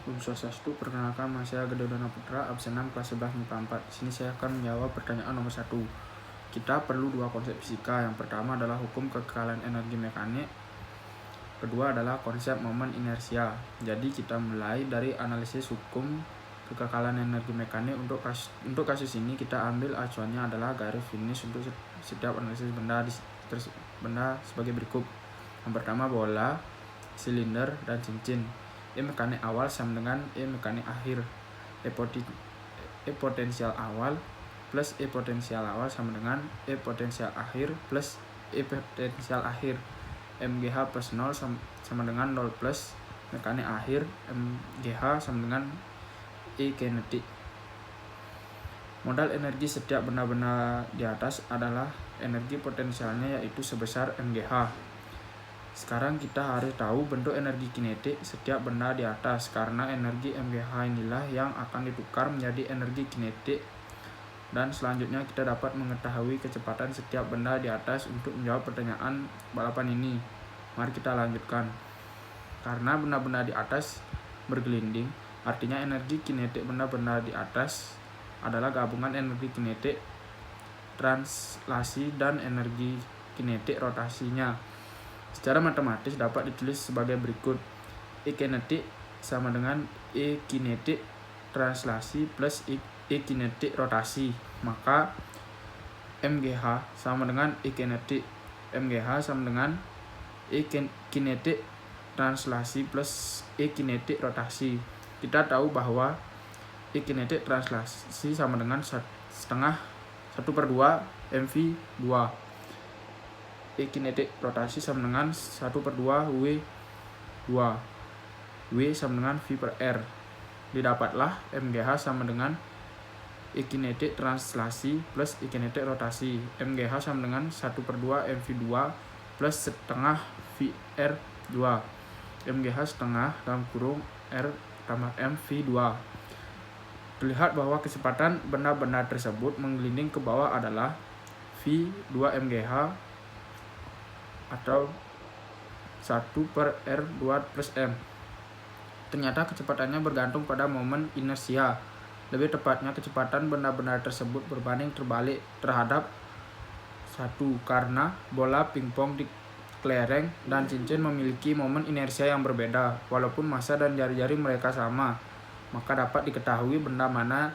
Om Swastiastu, perkenalkan saya Gede Dona Putra, absen 6 kelas 11 MIPA 4. Di sini saya akan menjawab pertanyaan nomor 1. Kita perlu dua konsep fisika. Yang pertama adalah hukum kekekalan energi mekanik. Kedua adalah konsep momen inersia. Jadi kita mulai dari analisis hukum kekekalan energi mekanik. Untuk kasus ini kita ambil acuannya adalah garis finish untuk setiap analisis benda sebagai berikut. Yang pertama bola, silinder, dan cincin. E mekanik awal sama dengan E mekanik akhir. E potensial awal plus E potensial awal sama dengan E potensial akhir plus E potensial akhir. MGH plus 0 sama dengan 0 plus mekanik akhir. MGH sama dengan E kinetik. Modal energi setiap benda-benda di atas adalah energi potensialnya, yaitu sebesar MGH. Sekarang kita harus tahu bentuk energi kinetik setiap benda di atas, karena energi MGH inilah yang akan ditukar menjadi energi kinetik. Dan selanjutnya kita dapat mengetahui kecepatan setiap benda di atas. Untuk menjawab pertanyaan balapan ini, mari kita lanjutkan. Karena benda-benda di atas bergelinding, artinya energi kinetik benda-benda di atas adalah gabungan energi kinetik translasi dan energi kinetik rotasinya. Secara matematis dapat ditulis sebagai berikut. E kinetik sama dengan E kinetik translasi plus E kinetik rotasi. Maka MGH sama dengan E kinetik. MGH sama dengan E kinetik translasi plus E kinetik rotasi. Kita tahu bahwa E kinetik translasi sama dengan 1/2 mv2. E kinetik rotasi sama dengan 1/2 W2. W sama dengan V per R. Didapatlah MGH sama dengan E kinetik translasi plus E kinetik rotasi. MGH sama dengan 1/2 mv2 plus setengah VR2. MGH setengah dalam kurung R tambah mv2. Terlihat bahwa kecepatan benda-benda tersebut menggelinding ke bawah adalah V2 MGH atau 1/R2 plus M. Ternyata kecepatannya bergantung pada momen inersia. Lebih tepatnya kecepatan benda-benda tersebut berbanding terbalik terhadap 1, karena bola pingpong di kelereng dan cincin memiliki momen inersia yang berbeda. Walaupun massa dan jari-jari mereka sama, maka dapat diketahui benda mana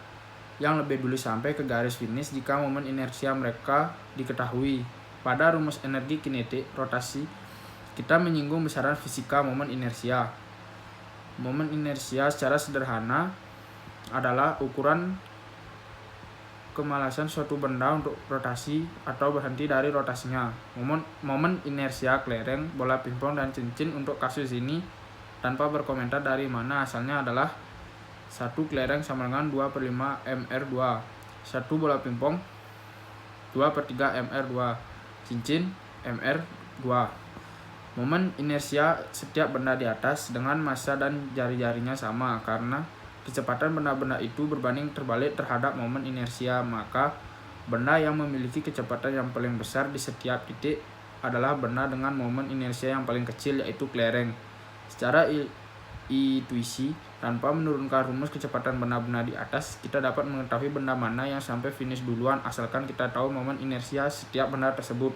yang lebih dulu sampai ke garis finish jika momen inersia mereka diketahui. Pada rumus energi kinetik rotasi, kita menyinggung besaran fisika momen inersia. Momen inersia secara sederhana adalah ukuran kemalasan suatu benda untuk rotasi atau berhenti dari rotasinya. Momen inersia kelereng, bola pingpong, dan cincin untuk kasus ini tanpa berkomentar dari mana asalnya adalah 1 kelereng sama dengan 2/5 mr2, 1 bola pingpong 2/3 mr2, cincin mr2. Momen inersia setiap benda di atas dengan massa dan jari-jarinya sama, karena kecepatan benda-benda itu berbanding terbalik terhadap momen inersia. Maka benda yang memiliki kecepatan yang paling besar di setiap titik adalah benda dengan momen inersia yang paling kecil, yaitu kelereng. Secara intuisi, tanpa menurunkan rumus kecepatan benda-benda di atas, kita dapat mengetahui benda mana yang sampai finish duluan, asalkan kita tahu momen inersia setiap benda tersebut.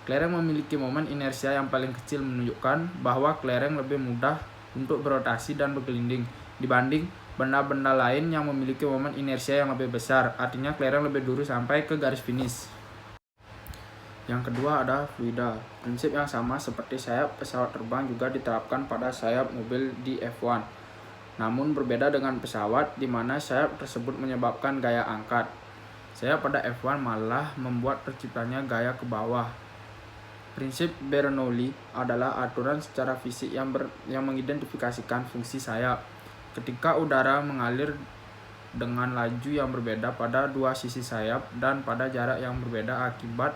Kelereng memiliki momen inersia yang paling kecil, menunjukkan bahwa kelereng lebih mudah untuk berotasi dan bergelinding dibanding benda-benda lain yang memiliki momen inersia yang lebih besar. Artinya kelereng lebih dulu sampai ke garis finish. Yang kedua ada fluida. Prinsip yang sama seperti sayap pesawat terbang juga diterapkan pada sayap mobil di F1. Namun berbeda dengan pesawat, di mana sayap tersebut menyebabkan gaya angkat. Sayap pada F1 malah membuat terciptanya gaya ke bawah. Prinsip Bernoulli adalah aturan secara fisik yang mengidentifikasikan fungsi sayap. Ketika udara mengalir dengan laju yang berbeda pada dua sisi sayap dan pada jarak yang berbeda, akibat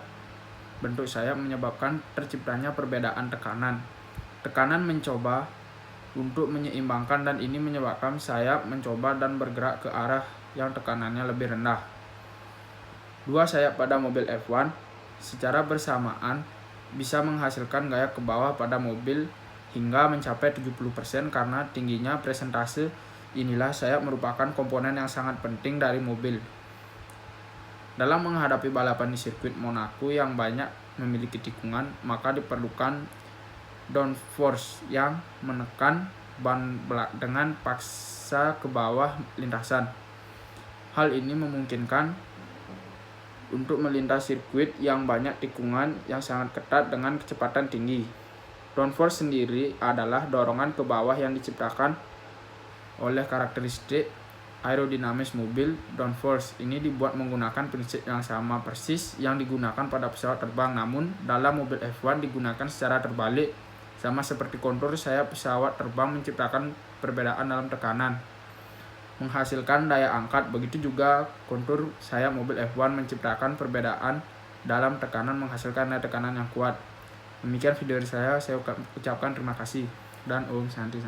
bentuk sayap menyebabkan terciptanya perbedaan tekanan. Tekanan mencoba untuk menyeimbangkan, dan ini menyebabkan sayap mencoba dan bergerak ke arah yang tekanannya lebih rendah. Dua sayap pada mobil F1 secara bersamaan bisa menghasilkan gaya ke bawah pada mobil hingga mencapai 70% karena tingginya presentase inilah sayap merupakan komponen yang sangat penting dari mobil. Dalam menghadapi balapan di sirkuit Monaco yang banyak memiliki tikungan, maka diperlukan downforce yang menekan ban dengan paksa ke bawah lintasan. Hal ini memungkinkan untuk melintas sirkuit yang banyak tikungan yang sangat ketat dengan kecepatan tinggi. Downforce sendiri adalah dorongan ke bawah yang diciptakan oleh karakteristik aerodinamis mobil. Downforce ini dibuat menggunakan prinsip yang sama persis yang digunakan pada pesawat terbang, namun dalam mobil F1 digunakan secara terbalik. Sama seperti kontur sayap pesawat terbang menciptakan perbedaan dalam tekanan, menghasilkan daya angkat, begitu juga kontur sayap mobil F1 menciptakan perbedaan dalam tekanan, menghasilkan daya tekanan yang kuat. Demikian video dari saya ucapkan terima kasih dan Om Santi.